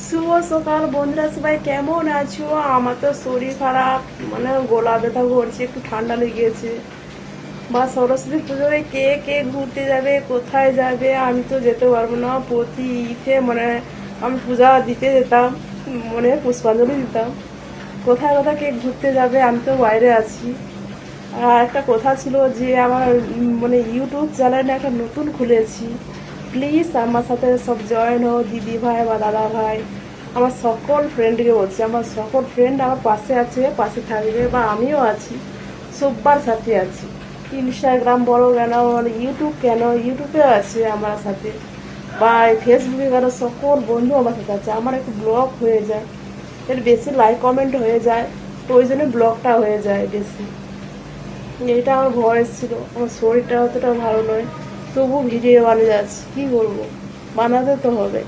শুভ সকাল বন্ধুরা, সবাই কেমন আছো? আমার তো শরীর খারাপ, মানে গলা ব্যথা করছে, একটু ঠান্ডা লেগেছে। বা সরস্বতী পুজোয় কে কে ঘুরতে যাবে, কোথায় যাবে? আমি তো যেতে পারবো না। প্রতি ঈদে মানে আমি পূজা দিতে যেতাম, মানে পুষ্পাঞ্জলি দিতাম। কোথায় কোথায় কে ঘুরতে যাবে? আমি তো বাইরে আছি। আর একটা কথা ছিল যে আমার মানে ইউটিউব চ্যানেলে একটা নতুন খুলেছি। প্লিজ আমার সাথে সব জয়েন হও, দিদি ভাই বা দাদা ভাই। আমার সকল ফ্রেন্ডকে বলছি, আমার সকল ফ্রেন্ড আমার পাশে আছে, পাশে থাকবে, বা আমিও আছি, সব্বার সাথে আছি। ইনস্টাগ্রাম বলো কেন, মানে ইউটিউব কেন, ইউটিউবে আছে আমার সাথে, বা ফেসবুকে কেন, সকল বন্ধু আমার সাথে আছে। আমার একটু ব্লগ হয়ে যায়, এর বেশি লাইক কমেন্ট হয়ে যায়, তো ওই জন্য ব্লগটা হয়ে যায় বেশি। এটা আমার ভয়েস ছিল, আমার শরীরটা অতটা ভালো নয়, তবু ভিডিও বানিয়ে যাচ্ছি, কী করবো, বানাতে তো হবে।